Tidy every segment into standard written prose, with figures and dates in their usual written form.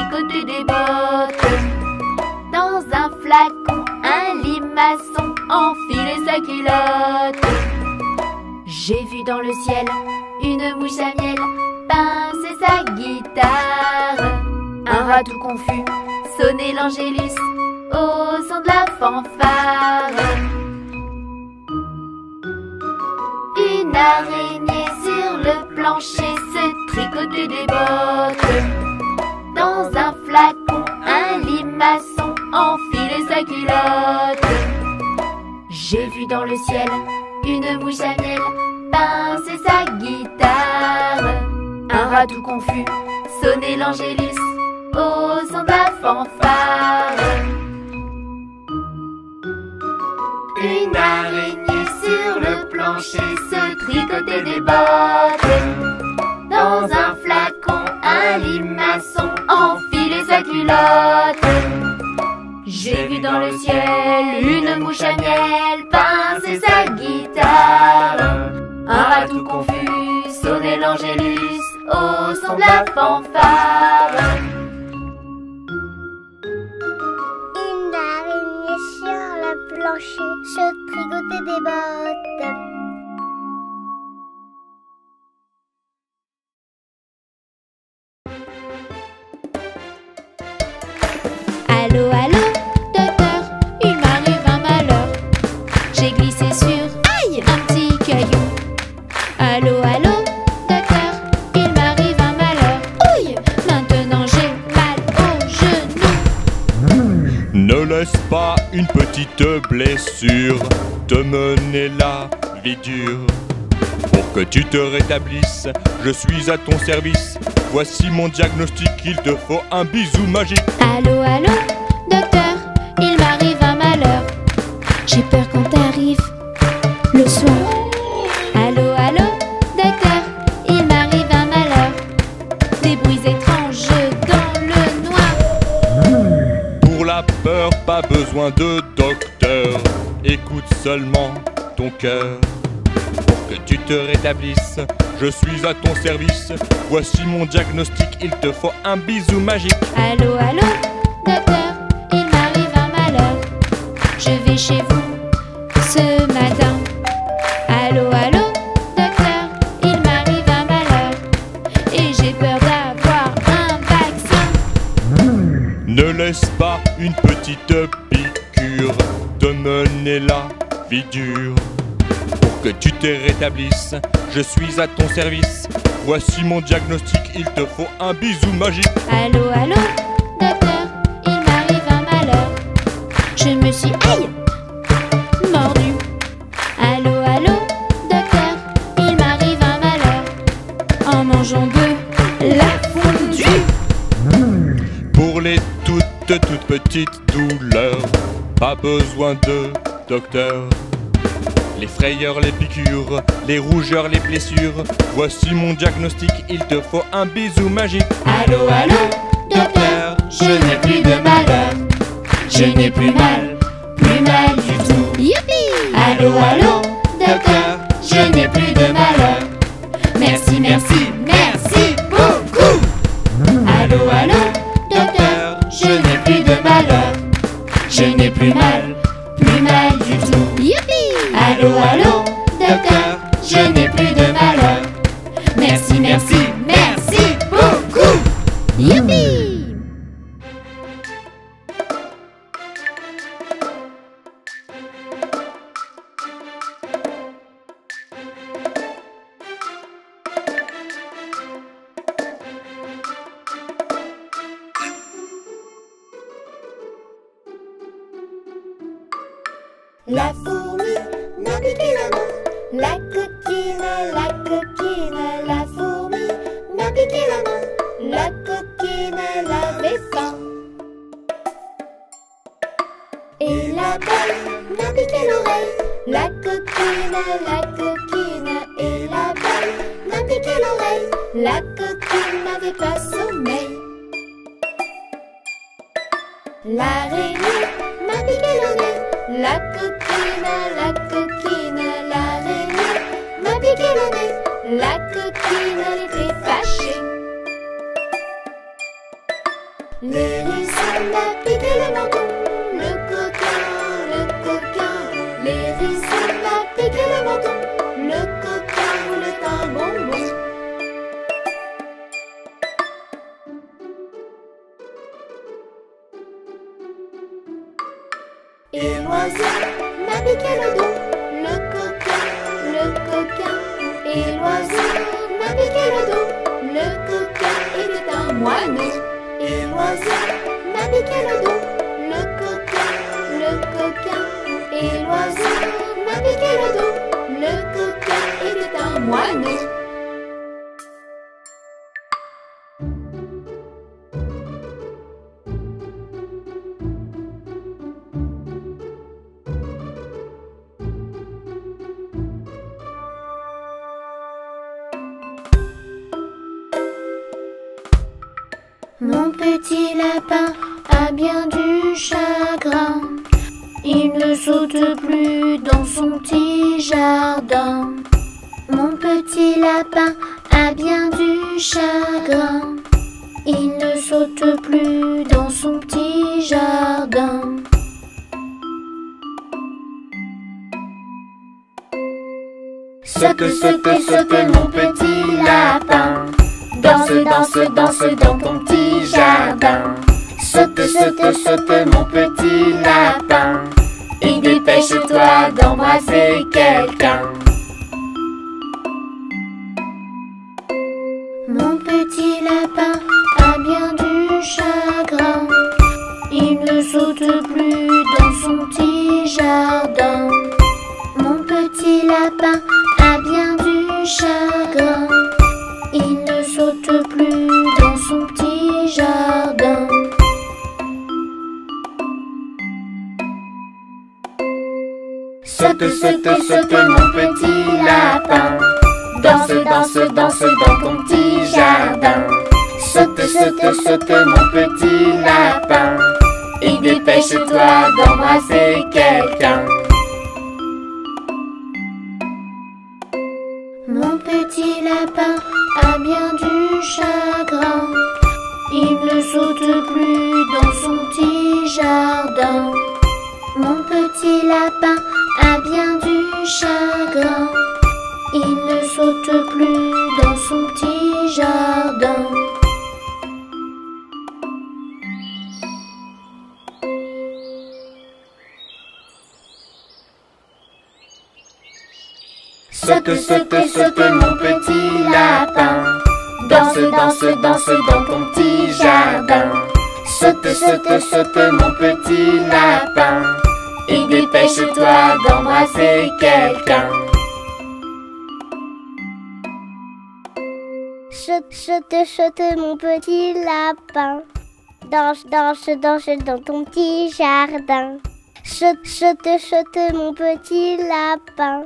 tricoter des bottes. Dans un flacon, un limaçon enfilait sa culotte. J'ai vu dans le ciel une mouche à miel pincer sa guitare. Un rat tout confus sonnait l'angélus au son de la fanfare. Une araignée sur le plancher se tricotait des bottes. Dans un flacon, un limaçon enfilait sa culotte. J'ai vu dans le ciel une mouche à miel pincer sa guitare. Un rat tout confus sonnait l'angélus au son de la fanfare. Une araignée sur le plancher se tricotait des bottes. Dans un flacon, un limaçon enfilait sa culotte. J'ai vu dans le ciel une mouche à miel pincer sa guitare. Un rat tout confus sonnait l'angélus au son de la fanfare. Une araignée sur le plancher se tricotait des bottes. Allô, allô, docteur, il m'arrive un malheur. J'ai glissé sur un petit caillou. Allô, allô, docteur, il m'arrive un malheur. Ouille, maintenant j'ai mal au genou. Ne laisse pas une petite blessure te mener la vie dure. Pour que tu te rétablisses, je suis à ton service. Voici mon diagnostic, il te faut un bisou magique. Allô, allô, docteur, il m'arrive un malheur. J'ai peur quand t'arrives le soir. Allô, allô, docteur, il m'arrive un malheur. Des bruits étranges dans le noir. Pour la peur, pas besoin de docteur. Écoute seulement ton cœur. Pour que tu te rétablisses, je suis à ton service. Voici mon diagnostic, il te faut un bisou magique. Allô, allô, docteur, il m'arrive un malheur. Je vais chez vous ce matin. Allô, allô, docteur, il m'arrive un malheur. Et j'ai peur d'avoir un vaccin. Ne laisse pas une petite piqûre te mener la vie dure. Pour que tu te rétablisses, je suis à ton service. Voici mon diagnostic, il te faut un bisou magique. Allô, allô, docteur, il m'arrive un malheur. Je me suis, aïe, mordu. Allô, allô, docteur, il m'arrive un malheur. En mangeant de la fondue. Pour les toutes petites douleurs, pas besoin de docteur. Les frayeurs, les piqûres, les rougeurs, les blessures. Voici mon diagnostic, il te faut un bisou magique. Allô, allô, docteur, je n'ai plus de malheur. Je n'ai plus mal du tout. Youpi! Allô, allô, docteur, je n'ai plus de malheur. Merci, merci, merci beaucoup. Allô, allô, docteur, je n'ai plus de malheur. Je n'ai plus mal du tout. Youpi! Allô, allô, docteur, je n'ai plus de malheur. Merci, merci, merci beaucoup. Youpi! La fourmi m'a piqué la main. La coquine, la fourmi m'a piqué la main. La coquine, elle avait faim. Et la belle m'a piqué l'oreille. La coquine, et la belle m'a piqué l'oreille. La coquine n'avait pas sommeil. L'araignée m'a piqué le nez. La coquine, l'araignée m'a piqué le nez. La coquine, elle était fâchée. L'hérisson m'a piqué le menton. Le coquin, l'hérisson m'a piqué le menton. Le coquin voulait un bonbon. Et l'oiseau m'a piqué le dos. Le coquin, et l'oiseau m'a piqué le dos. Le coquin était un moineau. Et l'oiseau m'a piqué le dos. Le coquin, et l'oiseau m'a piqué le dos. Le coquin était un moineau. Mon petit lapin a bien du chagrin. Il ne saute plus dans son petit jardin. Mon petit lapin a bien du chagrin. Il ne saute plus dans son petit jardin. Saute, saute, saute mon petit lapin. Danse, danse, danse dans ton petit jardin. Saute, saute, saute mon petit lapin. Et dépêche-toi d'embrasser quelqu'un. Mon petit lapin a bien du chagrin. Il ne saute plus dans son petit jardin. Mon petit lapin a bien du chagrin. Il ne saute plus dans son petit jardin. Saute, saute, saute mon petit lapin. Danse, danse, danse dans ton petit jardin. Saute, saute, saute mon petit lapin. Et dépêche-toi d'embrasser quelqu'un. Mon petit lapin a bien du chagrin. Il ne saute plus dans son petit jardin. Mon petit lapin a bien du chagrin. Il ne saute plus dans son petit jardin. Saute, saute, saute mon petit lapin. Danse, danse, danse dans ton petit jardin. Saute, saute, saute mon petit lapin. Et dépêche-toi d'embrasser quelqu'un. Saute, saute, saute mon petit lapin. Danse, danse, danse dans ton petit jardin. Saute, saute, saute mon petit lapin.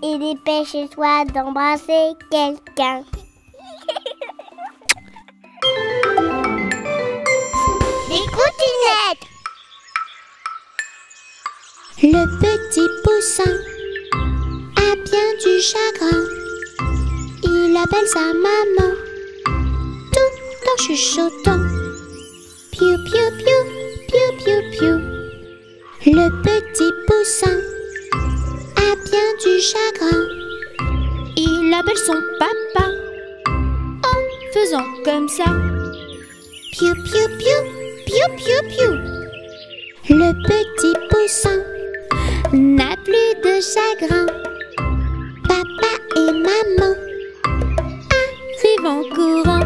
Et dépêche-toi d'embrasser quelqu'un. Des coutinettes. Le petit poussin a bien du chagrin. Il appelle sa maman tout en chuchotant. Piou, piou, piou, piou, piou, piou. Le petit poussin a bien du chagrin. Il appelle son papa en faisant comme ça. Piou, piou, piou, piou, piou, piou. Le petit poussin n'a plus de chagrin. Papa et maman arrivent en courant.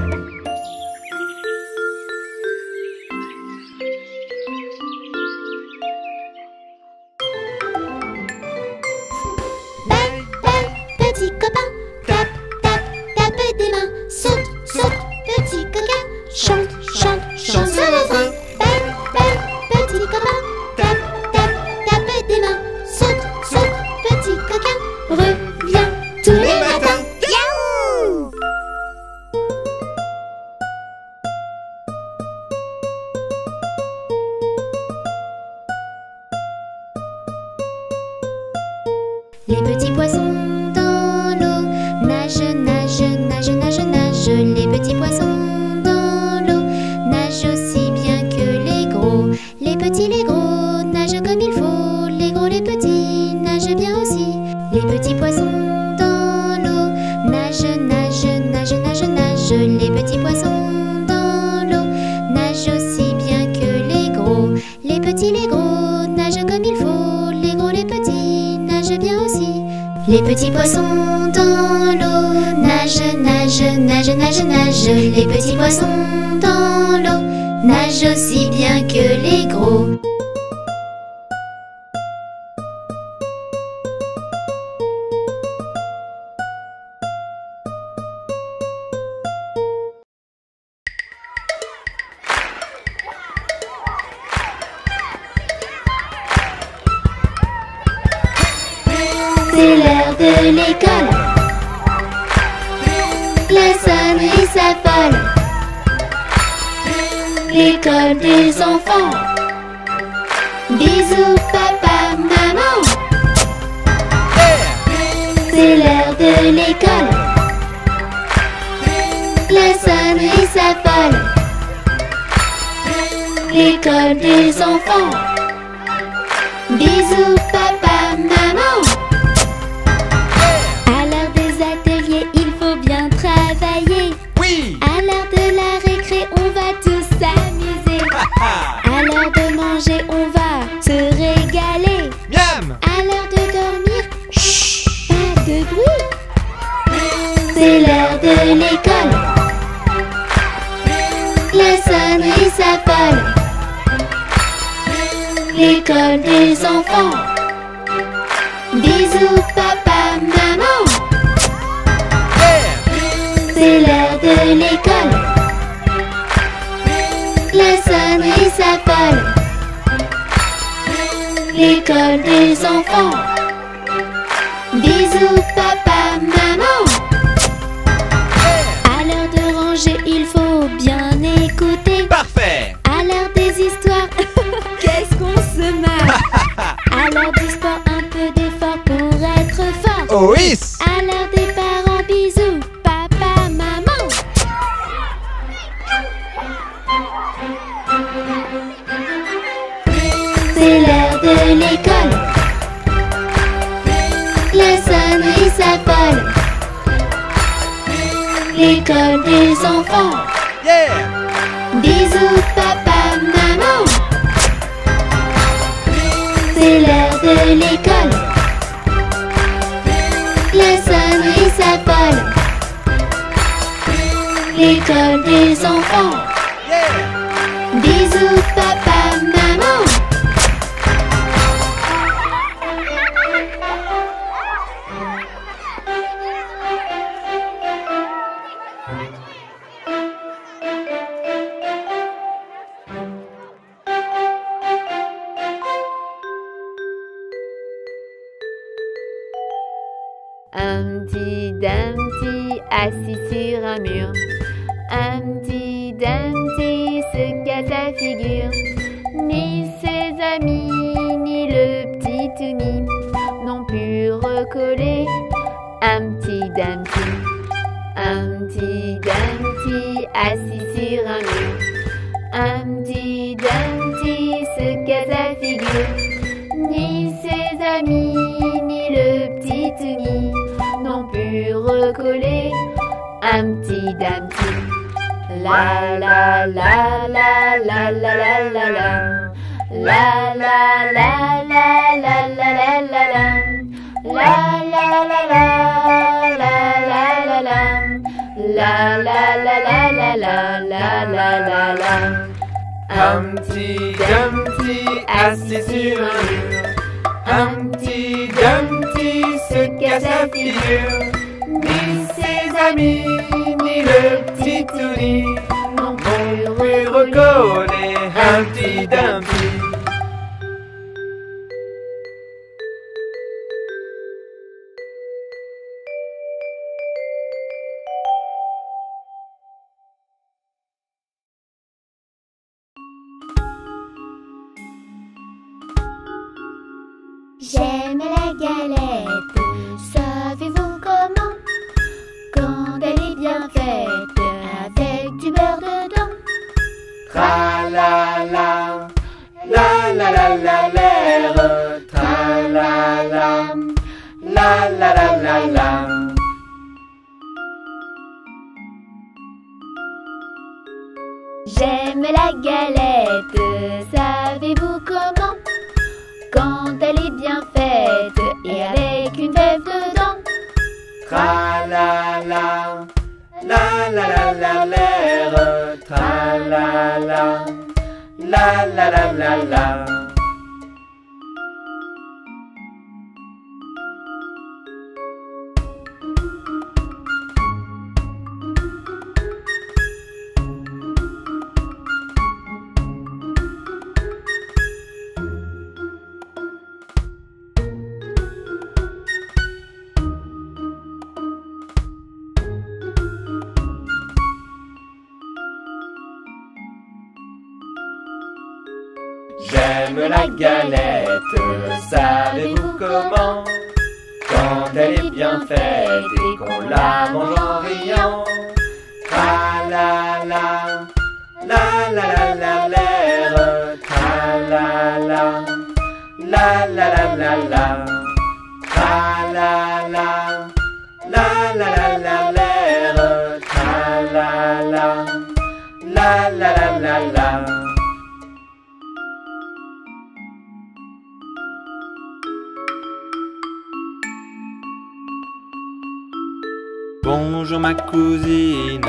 Belle, belle, petit copain, tape, tape, tape des mains. Saute, saute, petit coquin, chante, chante, chante ce refrain. Belle, belle, petit copain, tape, tape, tape des mains. Saute, saute, petit coquin, reviens tous les matins. Yahoo! Les petits poissons dans l'eau nagent, nagent, nagent, nagent, nagent. Les petits poissons dans l'eau nagent aussi bien Les petits poissons dans l'eau nagent, nagent, nagent, nagent, nagent. Les petits poissons dans l'eau nagent aussi bien que les gros. C'est l'heure de l'école. La sonnerie s'affole. L'école des enfants. Bisous papa, maman. C'est l'heure de l'école. La sonnerie s'affole. L'école des enfants. Bisous papa, maman. À l'heure des ateliers, il faut bien travailler. Oui. À l'heure de la récré, on va tous s'amuser. À l'heure de manger, on va se régaler. Miam. À l'heure de dormir, chut, pas de bruit. C'est l'heure de l'école. La sonnerie s'affole. L'école des enfants. Bisous papa, maman. C'est l'heure de l'école. La sonnerie s'affole. L'école des enfants. Bisous papa, maman. À l'heure de ranger, il faut bien écouter. Parfait. À l'heure des histoires, qu'est-ce qu'on se marre. À l'heure du sport, un peu d'effort pour être fort. Oh oui. À l'heure des parents, bisous papa, maman. C'est l'heure de l'école. La sonnerie s'affole. L'école des enfants. Yeah. Bisous papa, maman. C'est l'heure de l'école. La sonnerie s'affole. L'école des enfants. Yeah. Bisous papa, maman. Humpty Dumpty assis sur un mur. Humpty Dumpty se casse la figure. Ni ses amis, ni le petit Toonie n'ont pu recoller Humpty Dumpty. Humpty Dumpty assis sur un mur. Humpty Dumpty se casse la figure. Ni ses amis, ni le petit Toonie n'ont pu recoller Humpty Dumpty. La la la la la la la la la. La la la la la la la la la. La la la la la la la la. La la la la la la la la la la. Humpty Dumpty assis sur un mur. Humpty Dumpty se casse la figure. Ni ses amis, ni le petit Toonie n'ont pu recoller Humpty Dumpty. J'aime la galette, savez-vous comment? Quand elle est bien faite, avec du beurre dedans. Tra la la, la la la la la, tra la la, la la la la la. J'aime la galette, savez-vous comment? Quand elle est bien faite et avec une fève dedans. Tra-la-la, la-la-la-la-l'air. Tra-la-la, la-la-la-la-la. J'aime la galette, savez-vous comment? Quand elle est bien faite et qu'on la mange en riant. Tra-la-la, la-la-la-la-l'air. Tra-la-la, la-la-la-la-la. Tra-la-la, la-la-la-la-l'air. Tra-la-la, la-la-la-la-la. Bonjour ma cousine.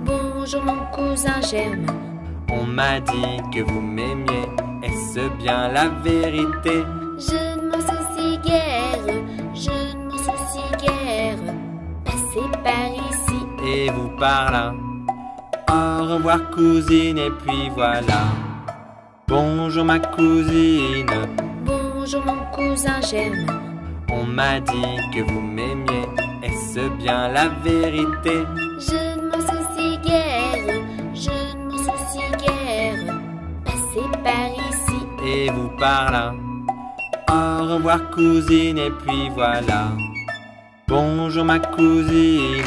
Bonjour mon cousin Germain. On m'a dit que vous m'aimiez. Est-ce bien la vérité? Je ne m'en soucie guère, je ne m'en soucie guère. Passez par ici. Et vous par là. Au revoir cousine et puis voilà. Bonjour ma cousine. Bonjour mon cousin Germain. On m'a dit que vous m'aimiez. Est-ce bien la vérité? Je ne m'en soucie guère, je ne m'en soucie guère. Passez par ici. Et vous par là. Au revoir cousine et puis voilà. Bonjour ma cousine.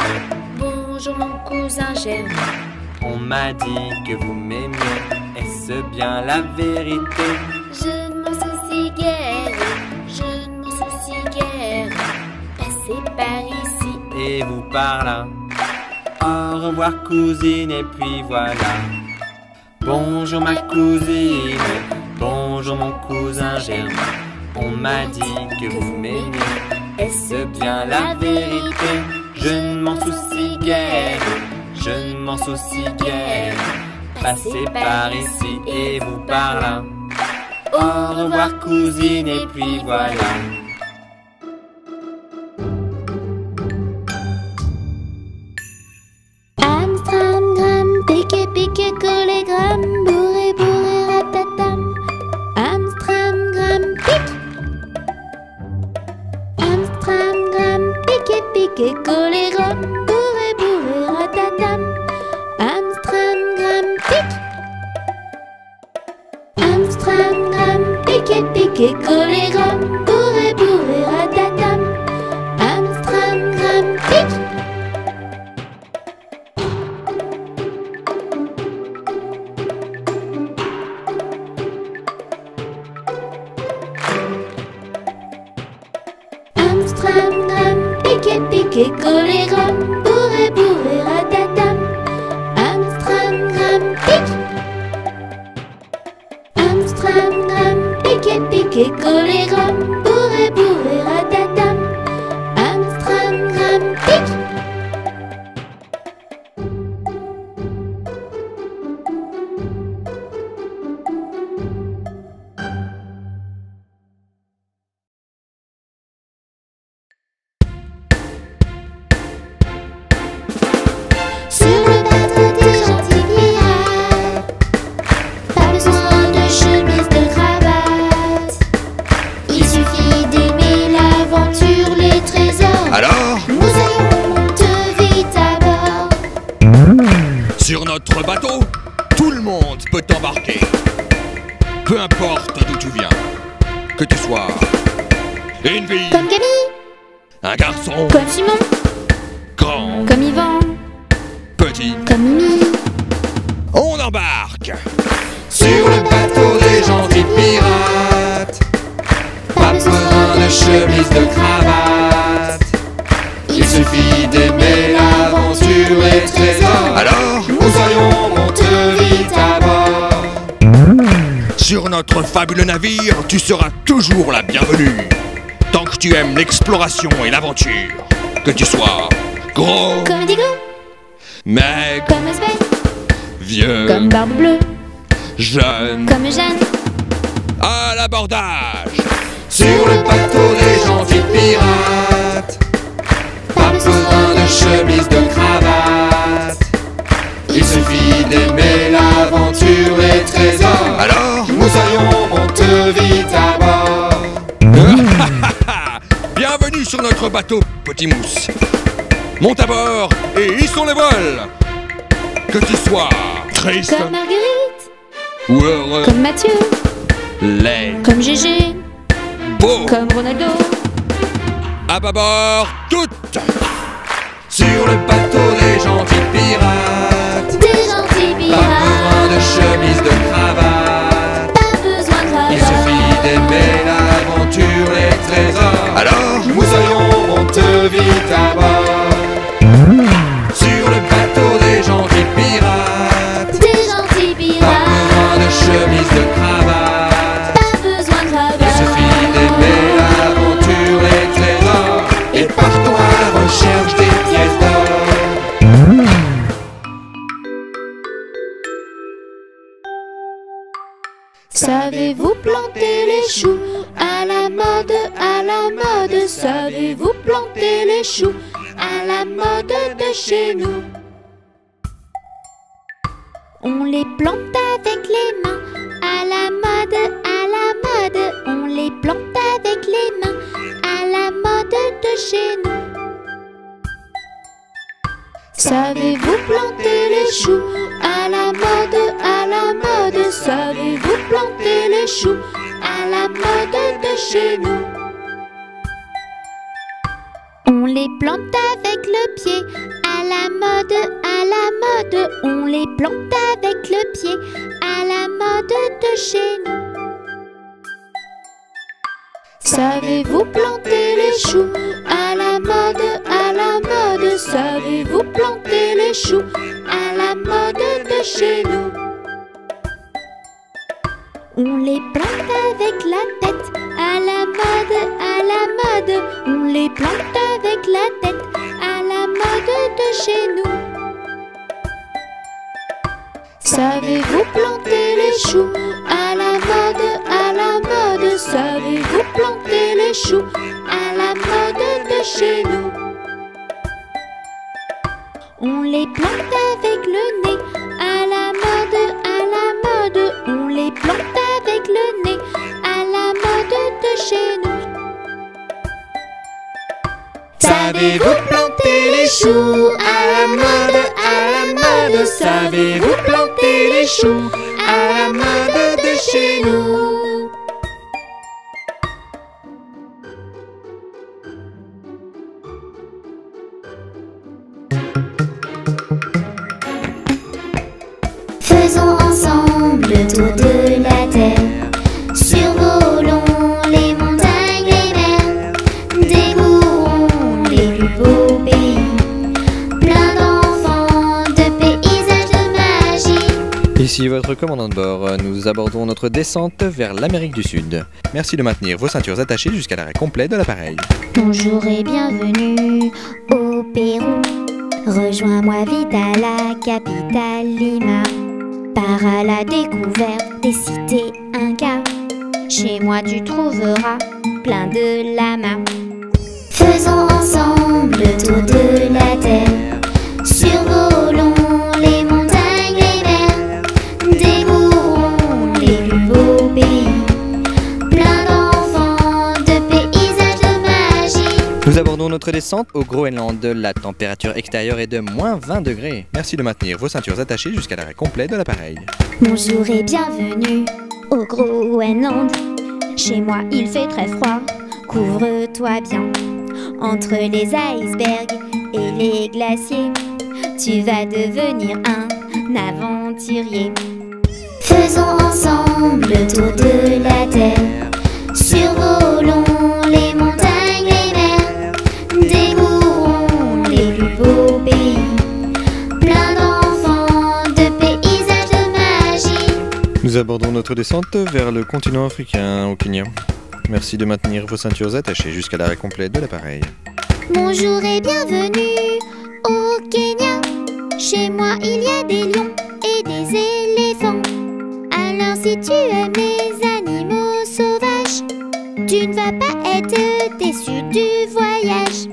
Bonjour mon cousin Germain. On m'a dit que vous m'aimiez. Est-ce bien la vérité? Je ne m'en soucie guère, je ne m'en soucie guère. Passez par ici. Et vous par là. Au revoir cousine et puis voilà. Bonjour ma cousine. Bonjour mon cousin Germain. On m'a dit que vous m'aimiez. Est-ce bien la vérité? Je ne m'en soucie guère, je ne m'en soucie guère. Passez par ici et vous par là. Au revoir cousine et puis voilà. Amstramgram, piqué, piqué, collé, gram, bourré, bourré, ratatam. Amstramgram, pique. Amstramgram, piqué, piqué, collé, gram, bourré, bourré, ratatam. Amstramgram, pique. Amstramgram, piqué, piqué, collé, gram, bourré, bourré, ratatam. Amstramgram, pique. Amstramgram, piqué, piqué, collé, gram, bourré, bourré, ratatam. Amstramgram, pique. Amstramgram, piqué, piqué, collé, gram, bourré, bourré, ratatam. Amstramgram, pique. Sur le bateau des gentils pirates, pas besoin de chemise, de cravate. Il suffit d'aimer l'aventure, les trésors. Alors, Nous allons monter vite à bord. sur notre bateau, tout le monde peut embarquer. Peu importe d'où tu viens, que tu sois une fille, Comme Camille, un garçon, comme Simon, grand, comme Yvan, petit, comme Mimi. on embarque. Sur le bateau des gentils pirates, pas besoin de chemise, de cravate. Il suffit d'aimer l'aventure et le trésor. Alors, Nous allons monter vite à bord. sur notre fabuleux navire, tu seras toujours la bienvenue. Tant que tu aimes l'exploration et l'aventure. Que tu sois gros, Comme Indigo, maigre, comme Sven, vieux, comme Barbe Bleue, jeune, comme Jeanne. à l'abordage. Sur le bateau des gentils pirates, pas besoin de chemise, de cravate. Il suffit d'aimer l'aventure, les trésors. Alors, Moussaillon monte vite à bord. bienvenue sur notre bateau, petit mousse. Monte à bord et hissons les voiles. Que tu sois triste Comme Marguerite, ou heureux, comme Mathieu, laid, comme Gégé, beau, comme Ronaldo. à bâbord, toutes. Sur le bateau des gentils pirates, Des gentils pas besoin pirates, de chemise, de cravate. pas besoin de Il cravate. suffit d'aimer l'aventure, les trésors. Alors, Moussaillon monte vite à bord. Sur le bateau des gentils pirates, Des gentils pas pirates, besoin de chemise, de cravate. pas besoin de Il cravate. suffit d'aimer l'aventure, les trésors. Et partons à la recherche des pièces d'or. Savez-vous planter les choux à la mode, à la mode? Savez-vous planter les choux à la mode de chez nous? On les plante avec les mains à la mode, à la mode. On les plante avec les mains à la mode de chez nous. Savez-vous planter les choux à la mode, à la mode? Savez-vous planter les choux à la mode de chez nous? On les plante avec le pied à la mode, à la mode. On les plante avec le pied à la mode de chez nous. Savez-vous planter les choux à la mode, à la mode? Savez-vous planter les choux à la mode de chez nous? On les plante avec la tête à la mode, à la mode. On les plante avec la tête à la mode de chez nous. Savez-vous planter les choux à la mode, à la mode? Savez-vous planter les choux à la mode de chez nous? On les plante avec le nez à la mode, à la mode. On les plante avec le nez à la mode de chez nous. Savez-vous planter les choux à la mode, à la mode? Savez-vous planter les choux à la mode de chez nous? Faisons ensemble le tour de la terre. Survolons les montagnes, les mers. Découvrons les plus beaux pays. Plein d'enfants, de paysages, de magie. Ici votre commandant de bord, nous abordons notre descente vers l'Amérique du Sud. Merci de maintenir vos ceintures attachées jusqu'à l'arrêt complet de l'appareil. Bonjour et bienvenue au Pérou. Rejoins-moi vite à la capitale Lima. Pars à la découverte des cités Incas. Chez moi tu trouveras plein de lamas. Faisons ensemble le tour de la terre. Survolons les montagnes, les mers. Découvrons les plus beaux pays. Plein d'enfants, de paysages, de magie. Nous abordons notre descente au Groenland. La température extérieure est de moins 20 degrés. Merci de maintenir vos ceintures attachées jusqu'à l'arrêt complet de l'appareil. Bonjour et bienvenue au Groenland. Chez moi il fait très froid, couvre-toi bien. Entre les icebergs et les glaciers, tu vas devenir un aventurier. Faisons ensemble le tour de la terre. Survolons les montagnes, les mers. Découvrons les plus beaux pays. Plein d'enfants, de paysages, de magie. Nous abordons notre descente vers le continent africain, au Kenya. Merci de maintenir vos ceintures attachées jusqu'à l'arrêt complet de l'appareil. Bonjour et bienvenue au Kenya. Chez moi il y a des lions et des éléphants. Alors si tu aimes les animaux sauvages, tu ne vas pas être déçu du voyage.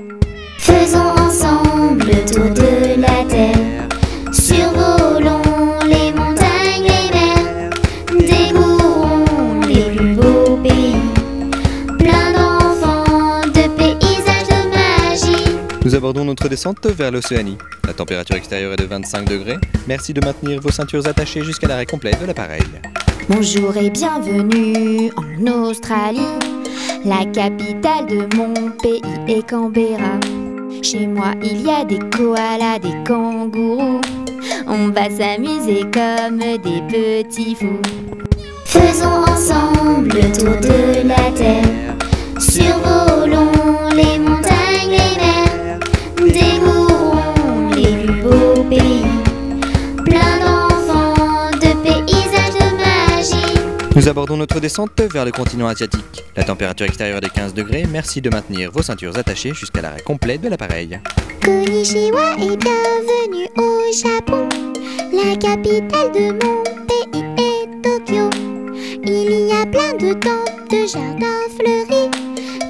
Faisons ensemble le tour de la terre. Survolons les montagnes, les mers. Découvrons les plus beaux pays. Plein d'enfants, de paysages, de magie. Nous abordons notre descente vers l'Océanie. La température extérieure est de 25 degrés. Merci de maintenir vos ceintures attachées jusqu'à l'arrêt complet de l'appareil. Bonjour et bienvenue en Australie. La capitale de mon pays est Canberra. Chez moi il y a des koalas, des kangourous. On va s'amuser comme des petits fous. Faisons ensemble le tour de la terre. Survolons les montagnes, les mers. Découvrons les plus beaux pays. Plein d'enfants, de paysages, de magie. Nous abordons notre descente vers le continent asiatique. La température extérieure est de 15 degrés. Merci de maintenir vos ceintures attachées jusqu'à l'arrêt complet de l'appareil. Konnichiwa et bienvenue au Japon. La capitale de mon pays est Tokyo. Il y a plein de temples, de jardins fleuris.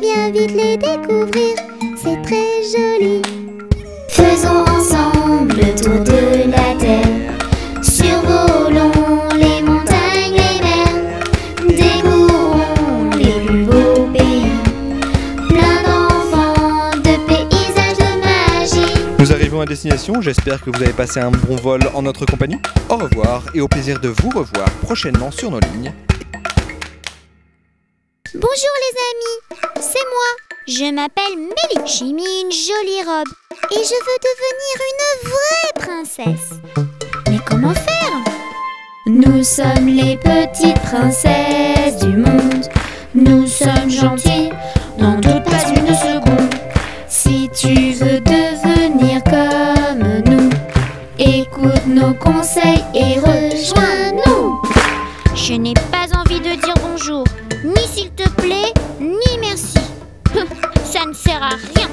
Viens vite les découvrir, c'est très joli. Faisons ensemble le tour de la terre. Survolons les montagnes, les mers. Découvrons les plus beaux pays. Plein d'enfants, de paysages, de magie. Nous arrivons à destination. J'espère que vous avez passé un bon vol en notre compagnie. Au revoir et au plaisir de vous revoir prochainement sur nos lignes. Bonjour les amis, c'est moi. Je m'appelle Mélie. J'ai mis une jolie robe et je veux devenir une vraie princesse. Mais comment faire? Nous sommes les petites princesses du monde. Nous sommes gentilles, n'en doute pas une seconde. Si tu veux devenir comme nous, écoute nos conseils et rejoins-nous. Je n'ai pas envie de dire bonjour, ni s'il te plaît, ni merci. Ça ne sert à rien.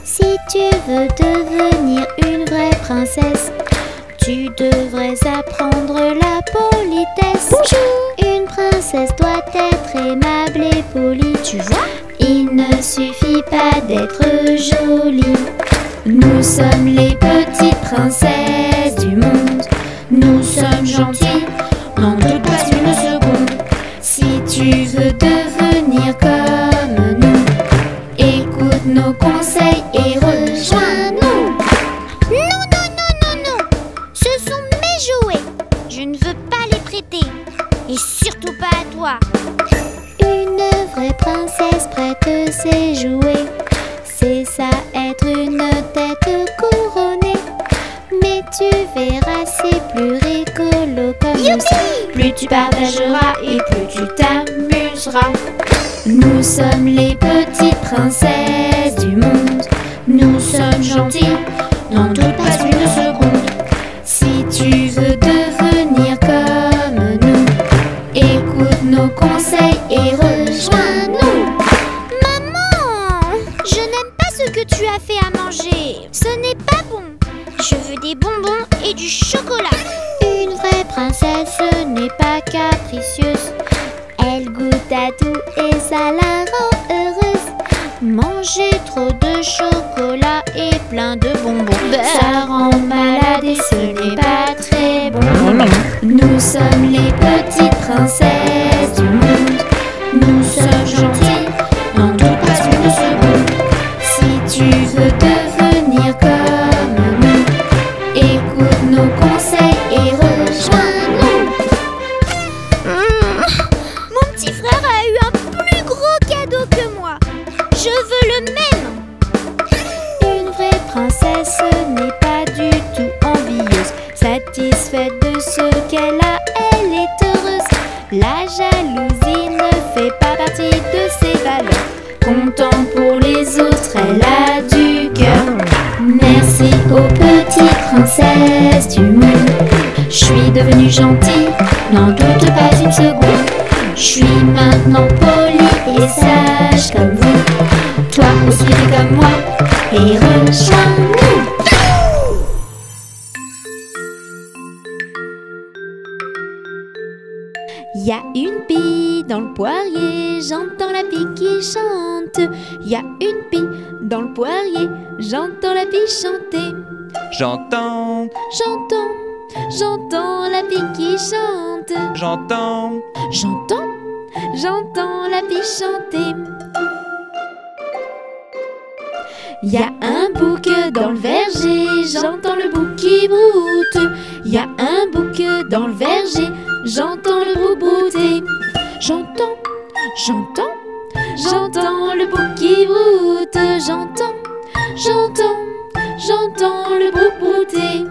Si tu veux devenir une vraie princesse, tu devrais apprendre la politesse. Bonjour. Une princesse doit être aimable et polie, tu vois. Il ne suffit pas d'être jolie. Nous sommes les petites princesses du monde. Nous sommes gentilles, n'en doute pas une seconde. Si tu veux devenir comme nous, écoute nos conseils et rejoins-nous. Non, non, non, non, non. Ce sont mes jouets. Je ne veux pas les prêter. Et surtout pas à toi. Une vraie princesse prête ses jouets. C'est ça être une tête couronnée. Mais tu verras, c'est plus rigolo comme ça. Plus tu partageras et plus tu t'amuseras. Nous sommes les petites princesses du monde. Nous sommes gentilles, n'en doute pas une seconde. Si tu veux devenir comme nous, écoute nos conseils et rejoins-nous. Maman, je n'aime pas ce que tu as fait à manger. Ce n'est pas bon. Je veux des bonbons et du chocolat. Une vraie princesse n'est pas capricieuse. Elle goûte à tout et ça la rend heureuse. Manger trop de chocolat et plein de bonbons, ça rend malade et ce n'est pas très bon. Nous sommes les petites princesses du monde. Nous sommes gentilles, n'en doute pas une seconde. Si tu veux devenir comme nous, écoute nos conseils et rejoins-nous. Mon petit frère a eu un plus gros cadeau que moi. Je veux le même. Une vraie princesse n'est pas du tout envieuse. Satisfaite de ce qu'elle a, elle est heureuse. La jalousie ne fait pas partie de ses valeurs. Comptant pour les autres, elle a du cœur. Merci aux petites princesses du monde. Je suis devenue gentille, n'en doute pas une seconde. Je suis maintenant poli et sage comme vous. Toi aussi fais comme moi et rejoins-nous. Y a une pie dans le poirier, j'entends la pie qui chante. Y a une pie dans le poirier, j'entends la pie chanter. J'entends, J'entends la pie qui chante. j'entends, J'entends la pie chanter. Y a un bouc dans le verger, j'entends le bouc qui broute. Y a un bouc dans le verger, j'entends le bouc brouter. J'entends le bouc qui broute. J'entends le bouc brouter.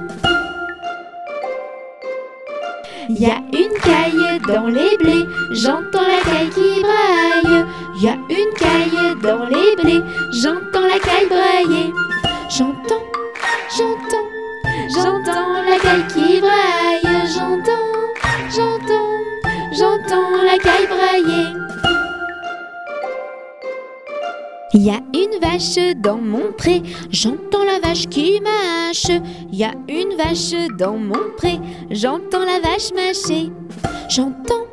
Y a une caille dans les blés, j'entends la caille qui braille. Y a une caille dans les blés, j'entends la caille brailler. J'entends la caille qui braille. J'entends la caille brailler. Y a une vache dans mon pré, j'entends la vache qui mâche. Y a une vache dans mon pré, j'entends la vache mâcher. J'entends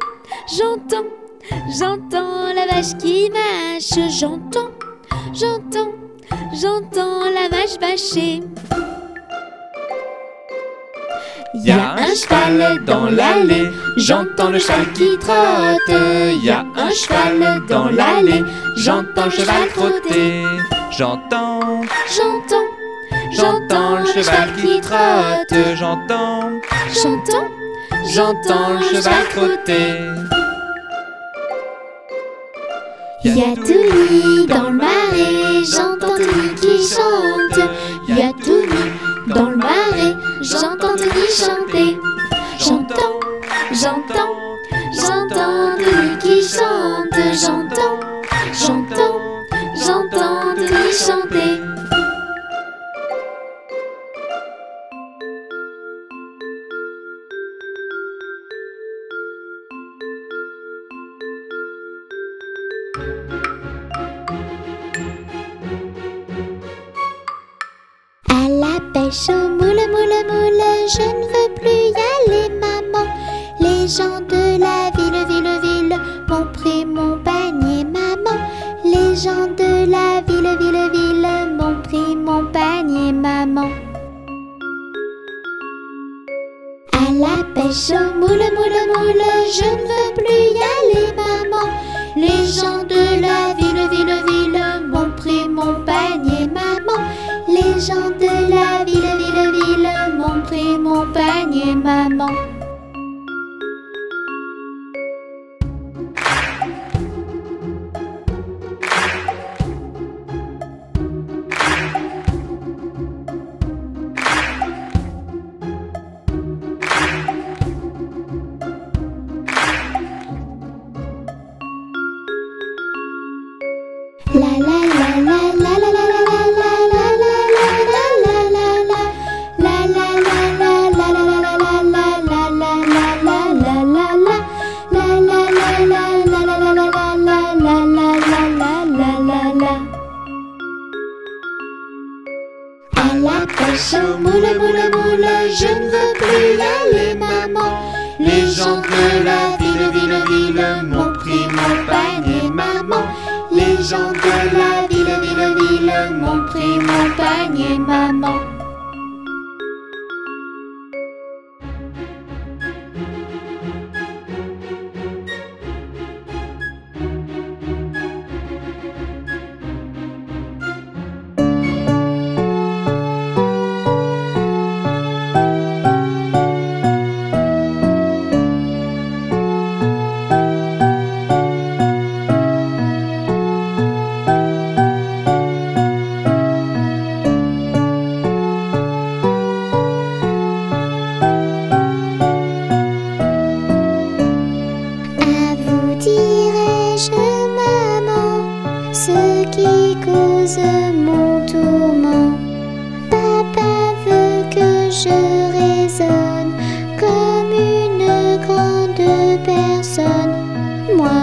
la vache qui mâche. J'entends la vache vacher. y a un cheval dans l'allée, j'entends le cheval qui trotte. Y a un cheval dans l'allée, j'entends le cheval trotter. J'entends le cheval qui trotte. J'entends le cheval trotter. Y a Touni dans le marais, j'entends Touni qui chante. Y a Touni dans le marais, j'entends Touni chanter. J'entends Touni qui chante. J'entends Touni chanter. À la pêche au moule, je ne veux plus y aller, maman. Les gens de la ville m'ont pris mon panier, maman. Les gens de la ville m'ont pris mon panier, maman. À la pêche au moule, je ne veux plus y aller, maman. Les gens de la ville m'ont pris mon panier, maman. Les gens de la ville m'ont pris mon panier, maman. La la la la la la la au moule, je ne veux plus y aller, maman. Les gens de la ville m'ont pris mon panier, maman. Les gens de la ville m'ont pris mon panier, maman. Mon tourment, papa veut que je raisonne comme une grande personne. Moi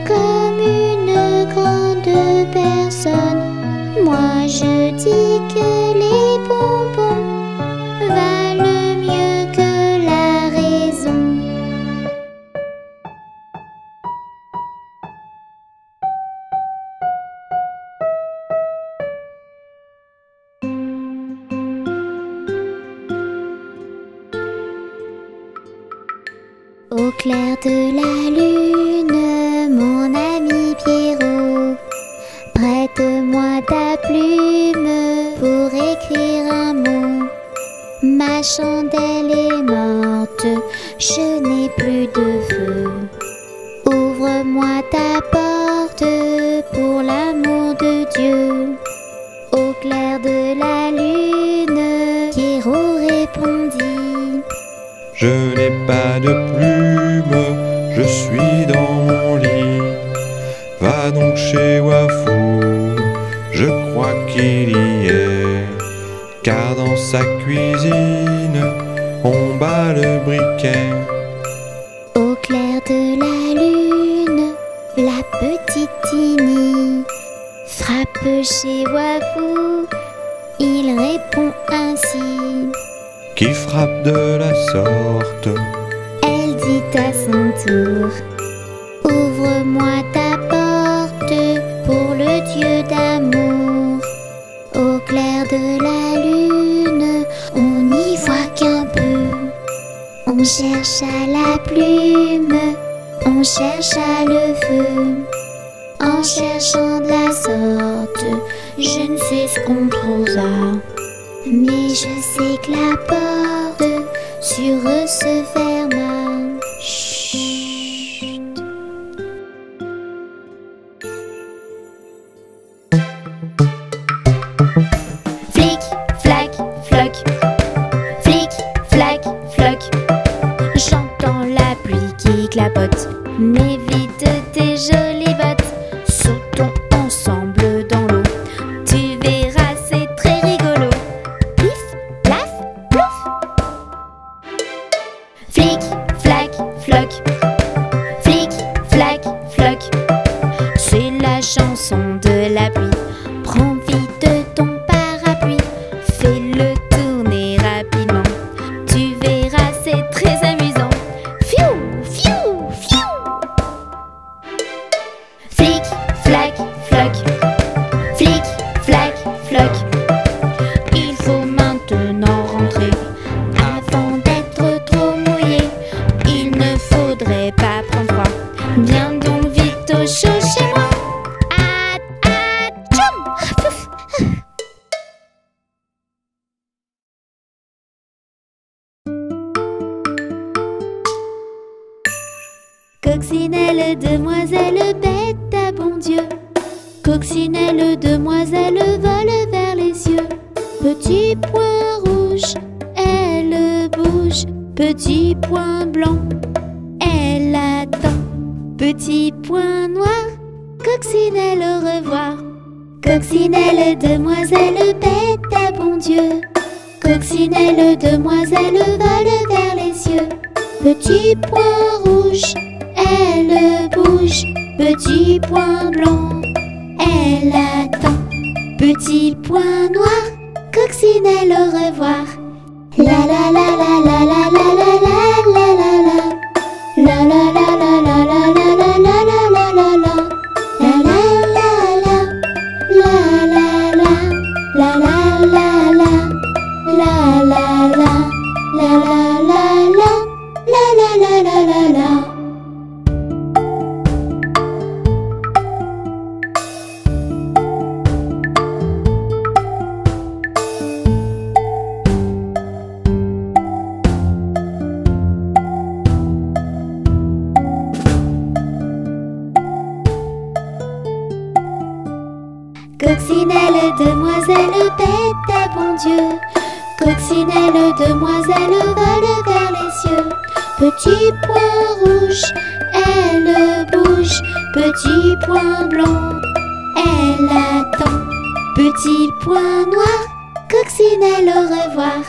comme une grande personne. Moi je dis que les bonbons valent mieux que la raison. Au clair de la lune, mon ami Pierrot, prête-moi ta plume pour écrire un mot. Ma chandelle est morte, je n'ai plus de feu. Ouvre-moi ta porte pour l'amour de Dieu. Au clair de la lune, Pierrot répondit: Je n'ai pas de plume, je suis dans mon lit. Va donc chez Wafou, je crois qu'il y est. Car dans sa cuisine, on bat le briquet. Au clair de la lune, la petite Tini frappe chez Wafou. Il répond ainsi: Qui frappe de la sorte? Elle dit à son tour: Ouvre-moi ta porte pour le Dieu d'amour. Au clair de la lune, on n'y voit qu'un peu. On cherche à la plume, on cherche à le feu. En cherchant de la sorte, je ne sais ce qu'on trouvera. Mais je sais que la porte sur eux se ferma. Chut. Flic, flac, floc. Flic, flac, floc. J'entends la pluie qui clapote. Mais vite tes jolies bottes. Sautons ensemble dans l'eau. Tu verras, c'est très rigolo. Pif, plaf, plouf. Flic, flac, floc. Flic, flac, floc. C'est la chanson de la pluie. Prends vite ton parapluie. Fais-le tourner rapidement. Tu verras, c'est très amusant. Fiou, fiou, fiou. Flic, flac, floc. Flic, flac, floc. Il faut maintenant rentrer avant d'être trop mouillé. Il ne faudrait pas prendre froid. Viens donc vite au chaud chez moi. Tchoum, pouf. Coccinelle, demoiselle, bête à bon Dieu. Coccinelle, demoiselle, vole vers les cieux. Petit point rouge, elle bouge. Petit point blanc, elle attend. Petit point noir, coccinelle, au revoir. Coccinelle, demoiselle, bête à bon Dieu. Coccinelle, demoiselle, vole vers les cieux. Petit point rouge, elle bouge. Petit point blanc, elle attend. Petit point noir, coccinelle, au revoir. La la la la la la la la la la la. La la la la la la la la la la la la. La la la la. La la la. La la la la. La la la. La la la la. La la la la la la. Coccinelle, demoiselle, bête à bon Dieu. Coccinelle, demoiselle, vole vers les cieux. Petit point rouge, elle bouge. Petit point blanc, elle attend. Petit point noir, coccinelle, au revoir.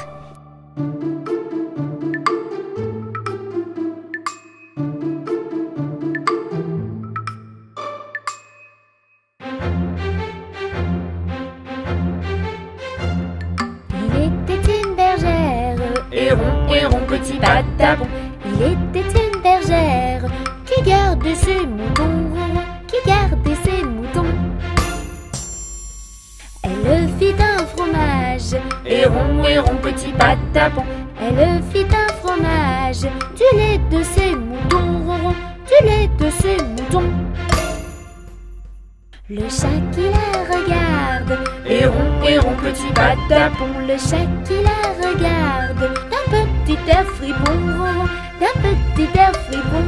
Patapon. Il était une bergère qui gardait ses moutons, qui gardait ses moutons. Elle fit un fromage, héron, petit Patapon. Elle fit un fromage, du lait de ses moutons, du lait de ses moutons. Le chat qui la regarde, héron, petit Patapon. Le chat qui la regarde, d'un petit air fripon, d'un petit air fripon.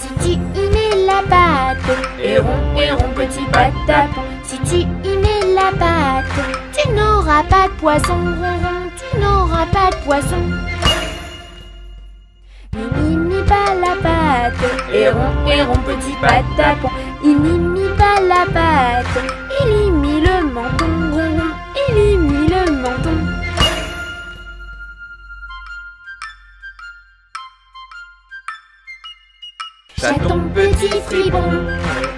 Si tu y mets la pâte, héron, petit Patapon. Si tu y mets la pâte, tu n'auras pas de poisson, tu n'auras pas de poisson. Il n'y pas la pâte, héron, petit Patapon. Il n'y pas la pâte, il y mit le menton, il y mit le menton. Chaton petit fripon,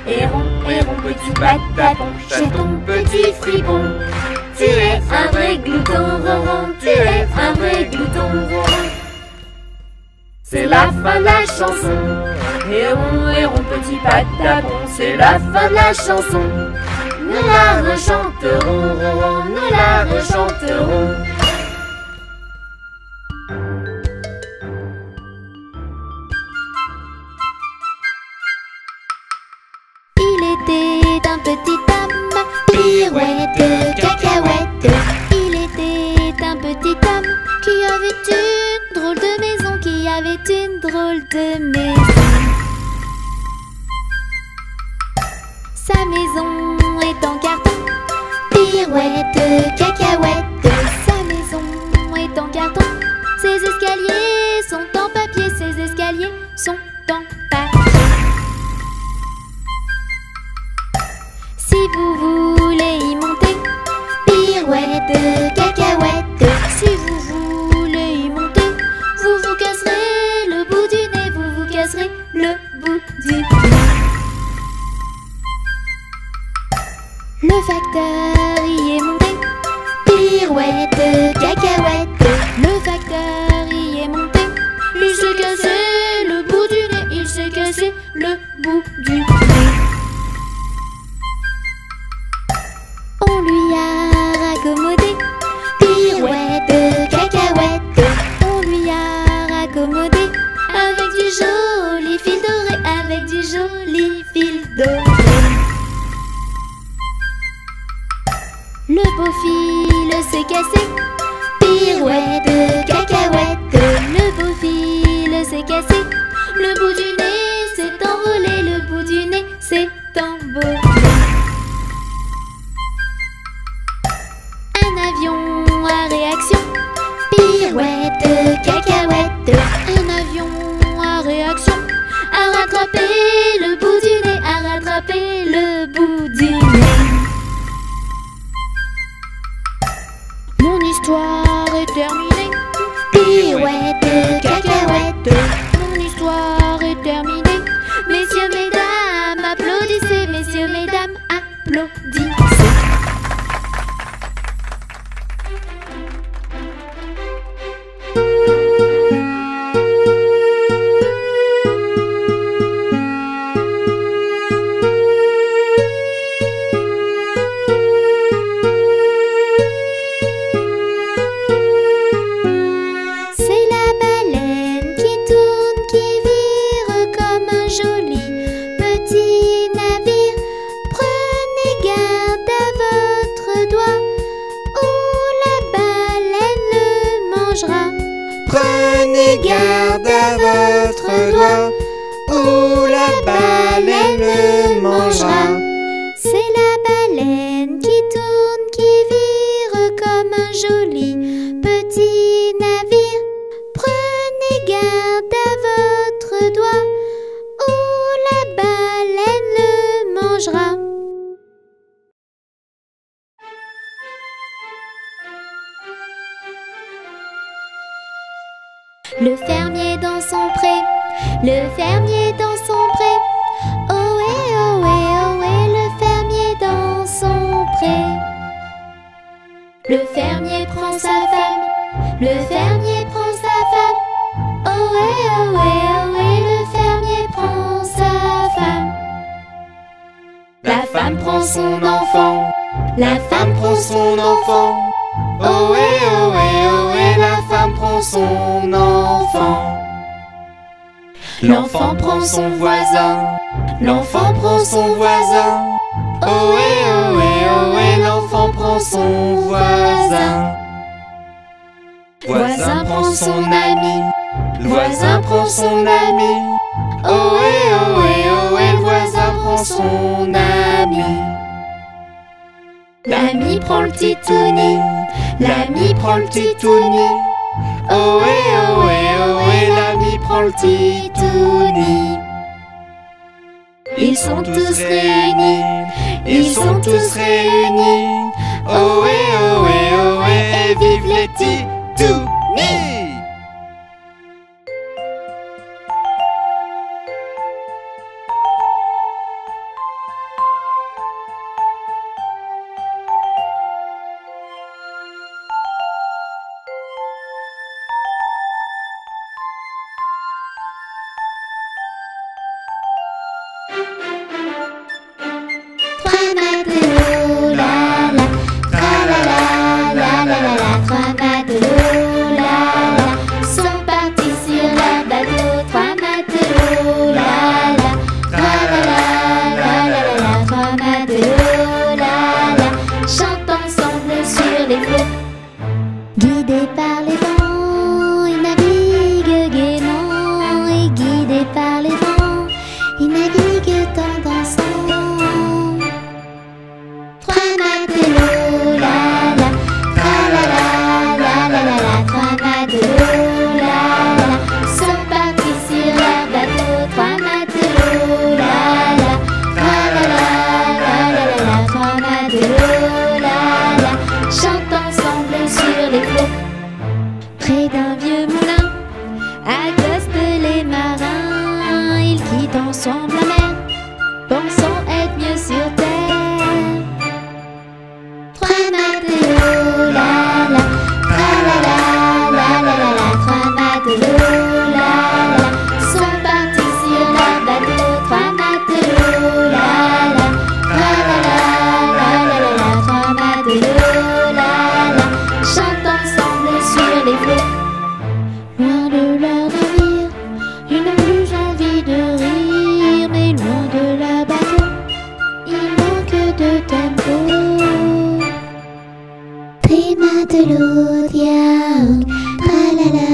héron, petit Patapon. Chaton petit fripon, tu es un vrai glouton, tu es un vrai glouton. C'est la fin de la chanson, héron, petit Patapon. C'est la fin de la chanson, nous la rechanterons, nous la rechanterons. Un petit homme, pirouette, cacahuète. Il était un petit homme qui avait une drôle de maison, qui avait une drôle de maison. Sa maison est en carton, pirouette, cacahuète. Sa maison est en carton, ses escaliers sont en papier, ses escaliers sont en papier. Si vous voulez y monter, pirouette, cacahuète. Si vous voulez y monter, vous vous casserez le bout du nez, vous vous casserez le bout du nez. Le facteur y est monté, pirouette, cacahuète. Le facteur y est monté, il s'est cassé le bout du nez, il s'est cassé le bout du nez. On lui a raccommodé, pirouette, cacahuète. On lui a raccommodé avec du joli fil doré, avec du joli fil doré. Le beau fil s'est cassé, pirouette, cacahuète. Le beau fil s'est cassé, le bout du nez s'est envolé, le bout du nez s'est envolé. Un avion à réaction, pirouette, cacahuète. Un avion à réaction, à rattraper le bout du nez, à rattraper le bout du nez. Mon histoire est terminée, pirouette, cacahuète. Mon histoire est terminée. Messieurs, mesdames, applaudissez. Messieurs, mesdames, applaudissez. Prenez garde à votre doigt, ou la baleine le mangera. C'est la baleine qui tourne, qui vire comme un joli petit navire. Prenez garde à votre doigt, ou la baleine le mangera. Le fermier dans son pré, le fermier dans son pré. Ohé, ohé, ohé, le fermier dans son pré. Le fermier prend sa femme, le fermier prend femme prend son enfant. La femme prend son enfant. Ohé, ohé, ohé, la femme prend son enfant. L'enfant prend son voisin. L'enfant prend son voisin. Ohé, ohé, ohé, l'enfant prend son voisin. Voisin prend son ami. Le voisin prend son ami. Ohé, ohé, ohé, le voisin prend son ami. L'ami prend le titouni. L'ami prend le titouni. Ohé, ohé, ohé, l'ami prend le titouni. Ils sont tous réunis. Ils sont tous réunis. Ohé, ohé, ohé, et vive les titounis. Trois matelots, la la, tra la la, la la la la. Trois matelots, la la, sont partis sur leur bateau. Trois matelots, la la, tra la la, la la la la. Trois matelots, la la, chantent ensemble sur les flots. Guidés par les vents, ils naviguent gaiement. Et guidés par les vents, ils naviguent en dansant. Trois matelots, la la, tra la la, la la la la. Trois matelots, la la, sont partis sur leur bateau. Trois matelots, la la, tra la la, la la la la. Trois matelots, la la, chantent ensemble sur les flots. Près d'un vieux moulin, accostent les marins. Ils quittent ensemble la mer, pensant être mieux sur terre. Trois matelots, la la, tra la la, la la la la. Trois matelots, la la, sont partis sur leur bateau. Trois matelots, la la, tra la la, la la la la. Trois matelots, la la, chantent ensemble sur les flots. Loin de leur navire, ils n'ont plus envie de rire, mais loin de la bateau, il manque de tempo. Tri matelot, yaouk, tra la la,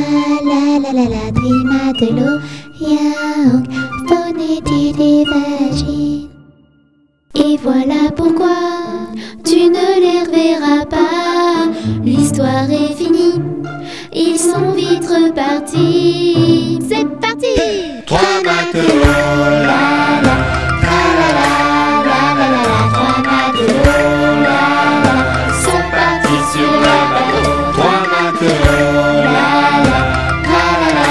la la la la. Tri matelot, yaouk, phonétique vagine. Et voilà pourquoi tu ne les reverras pas. L'histoire est finie, ils sont vite repartis. C'est parti! Trois matelots, la la, tra la la, la la la la. Trois matelots, la la, sont partis sur leur bateau. Trois matelots, la la, tra la la,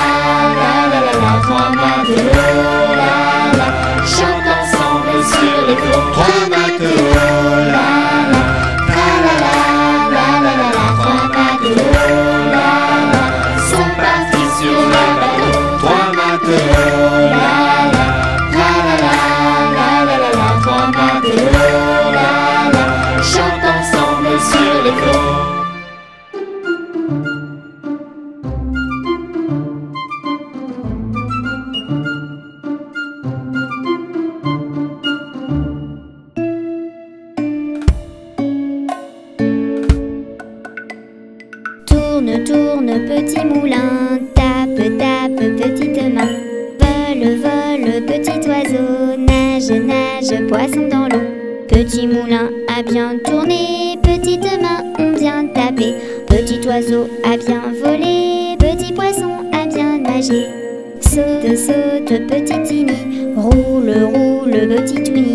la la la la. Trois matelots, la la, chantent ensemble sur les flots. Trois matelots, la la, tra la la, la la la la. Trois matelots, la la, sont partis sur leur bateau. Trois matelots, la la, tra la la, la la la la. Trois matelots, la la, chantent ensemble sur les flots. Tourne, tourne, petit moulin, tape, tape, petite main. Vole, vole, petit oiseau, nage, nage, poisson dans l'eau. Petit moulin a bien tourné, petite main ont bien tapé. Petit oiseau a bien volé, petit poisson a bien nagé. Saute, saute, petit tini, roule, roule, petit touni.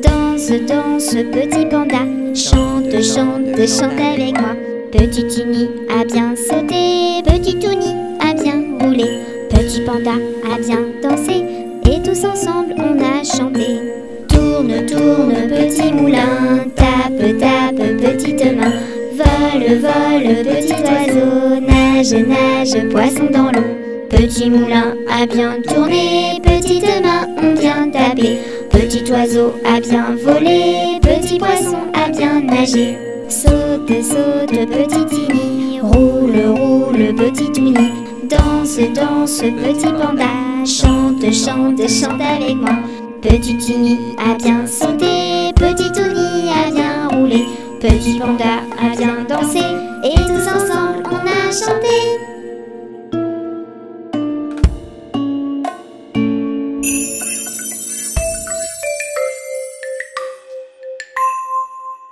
Danse, danse, petit panda, chante, chante, chante avec moi. Petit tini a bien sauté, petit touni a bien roulé. Petit panda a bien dansé, et tous ensemble on a chanté. Tourne, tourne, petit moulin, tape, tape, petite main. Vole, vole, petit oiseau, nage, nage, poisson dans l'eau. Petit moulin a bien tourné, petites mains ont bien tapé. Petit oiseau a bien volé, petit poisson a bien nagé. Saute, saute, petit Tini, roule, roule, petit Touni. Danse, danse, petit panda, chante, chante, chante avec moi. Petit Tini a bien sauté, petit Touni a bien roulé. Petit panda a bien dansé, et tous ensemble on a chanté.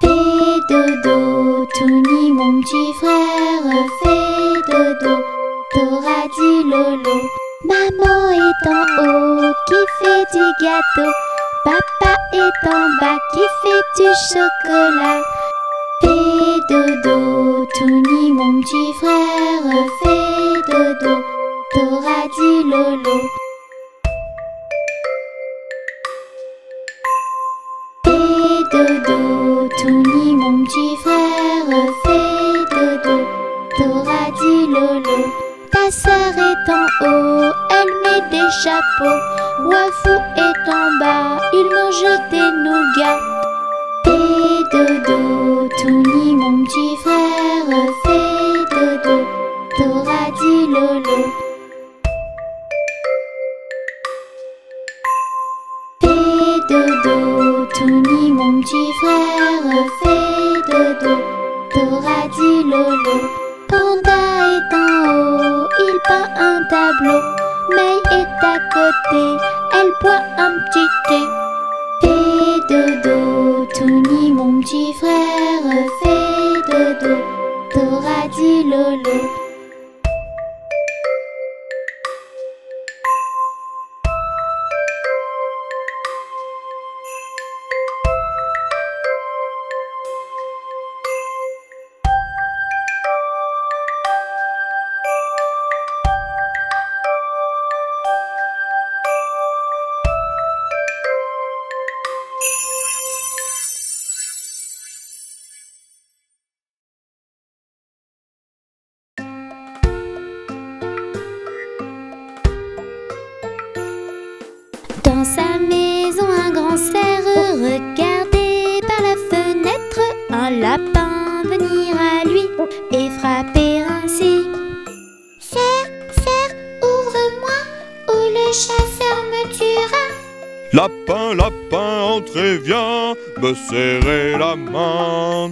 Fais dodo, Touni mon petit frère, fais dodo, t'auras du lolo. Maman est en haut qui fait du gâteau, papa est en bas qui fait du chocolat. Fais dodo, Touni mon petit frère, fais dodo, t'auras du lolo. Fais dodo, Touni mon petit frère, fais dodo, t'auras du lolo. Ta sœur est en haut, elle met des chapeaux. Wafou est en bas, il mange des nougats. Fais dodo, Touni mon petit frère, fais dodo, t'auras du lolo. Fais dodo, Touni mon petit frère, fais dodo, t'auras du lolo. Panda est en haut, il peint un tableau. May est à côté, elle boit un petit thé. Fais dodo, Touni mon petit frère, fais dodo, t'auras du lolo. Dans sa maison, un grand cerf regardait par la fenêtre un lapin venir à lui et frapper ainsi. Cerf, cerf, ouvre-moi ou le chasseur me tuera. Lapin, lapin, entrez, viens me serrer la main.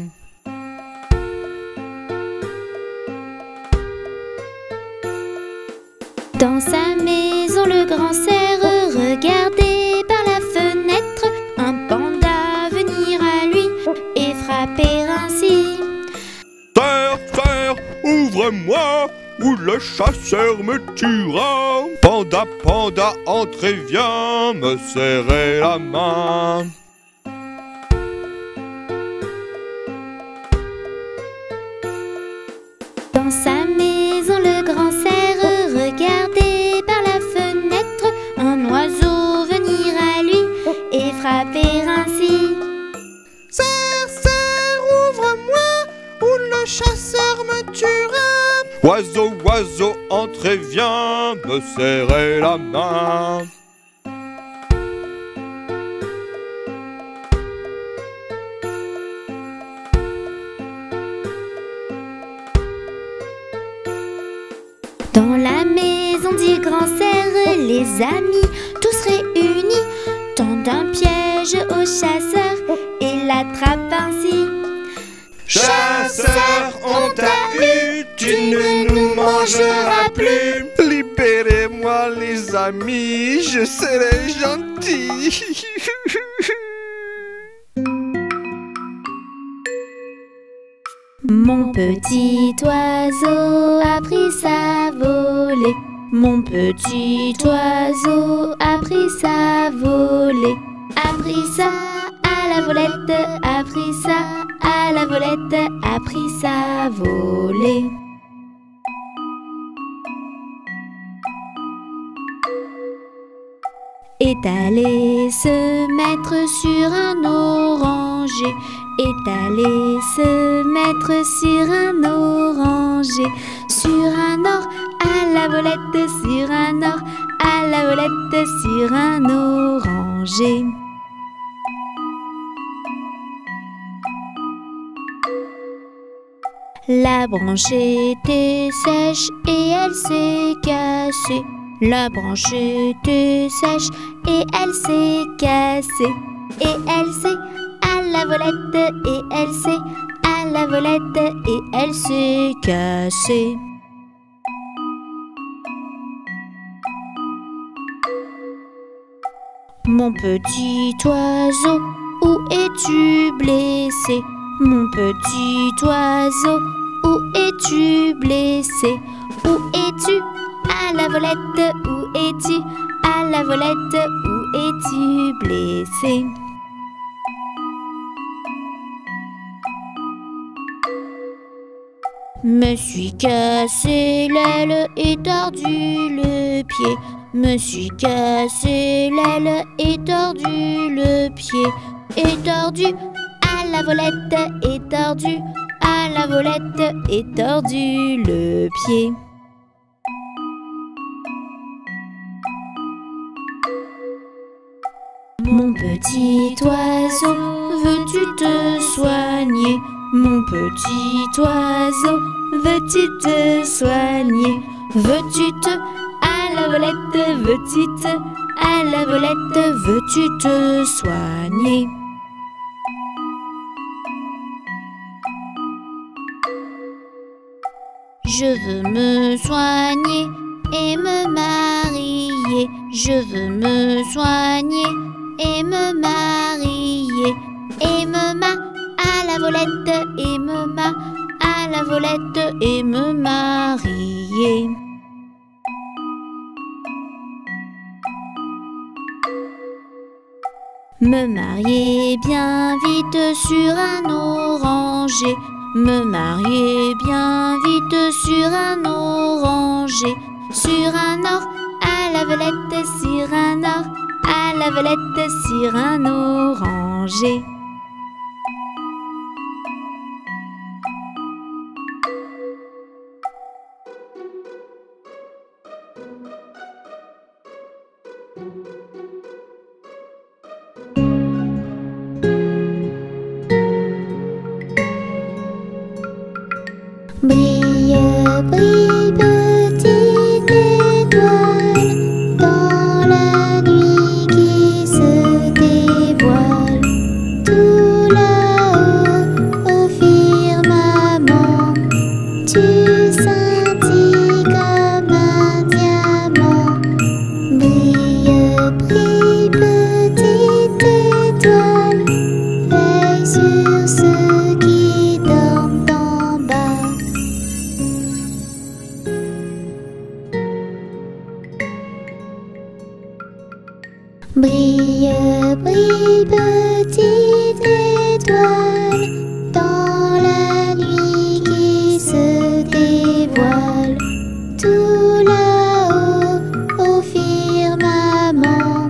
Dans sa maison, le grand cerf regardait par la fenêtre un panda venir à lui et frapper ainsi. Cerf, cerf, ouvre-moi ou le chasseur me tuera. Panda, panda, entrez, viens me serrer la main. Dans sa maison, le grand cerf regardait par la fenêtre un oiseau venir à lui et frapper ainsi. Cerf, cerf, ouvre-moi ou le chasseur me tuera. Oiseau, oiseau, entrez, viens me serrer la main. Dans la maison du grand cerf, les amis tous réunis tendent un piège au chasseur et l'attrapent ainsi. Chasseur, on t'a eu, tu ne nous mangeras plus. Libérez-moi les amis, je serai gentil. Mon petit oiseau a pris sa volée. Mon petit oiseau a pris sa volée. A pris ça à la volette, a pris ça à la volette, a pris sa volée. Est allé se mettre sur un oranger. Est allé se mettre sur un oranger. Sur un or à la volette, sur un or à la volette, sur un oranger. La branche était sèche et elle s'est cassée. La branche était sèche et elle s'est cassée. Et elle s'est à la volette et elle s'est à la volette et elle s'est cassée. Mon petit oiseau, où es-tu blessé? Mon petit oiseau, où es-tu blessé? Où es-tu? À la volette, où es-tu? À la volette, où es-tu blessé? Me suis cassé l'aile et tordu le pied. Me suis cassé l'aile et tordu le pied. Et tordu à la volette, et tordu à la volette, et tordu le pied. Mon petit oiseau, veux-tu te soigner? Mon petit oiseau, veux-tu te soigner? Veux-tu te à la volette, veux-tu te à la volette, veux-tu te soigner? Je veux me soigner et me marier. Je veux me soigner et me marier. Et me à la volette, et me à la volette, et me marier. Me marier bien vite sur un oranger. Me marier bien vite sur un oranger. Sur un or à la volette, sur un or à la volette, sur un oranger. Brille, brille, petite étoile, dans la nuit qui se dévoile. Tout là-haut, au firmament, tu scintilles comme un diamant. Brille, brille, petite étoile, veille sur ceux qui dorment en bas. Brille, brille, petite étoile, dans la nuit qui se dévoile. Tout là-haut, au firmament,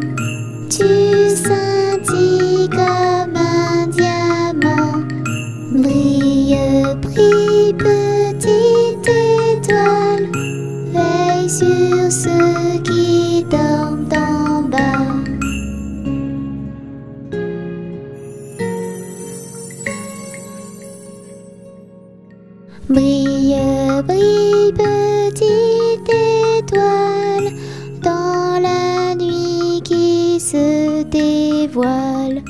tu scintilles comme un diamant. Brille, brille, petite étoile, veille sur ceux qui dorment en bas. Brille, brille, petite étoile, dans la nuit qui se dévoile.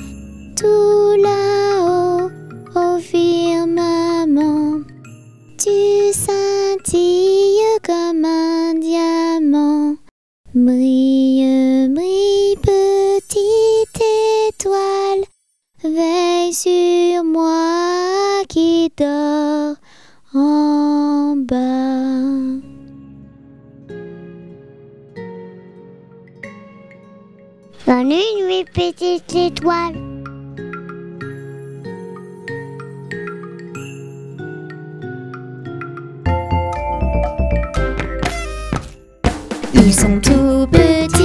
Tout là-haut, au firmament, tu scintilles comme un diamant. Brille, brille, petite étoile, veille sur moi qui dors en bas. Bonne nuit, petite étoile. Ils sont tout petits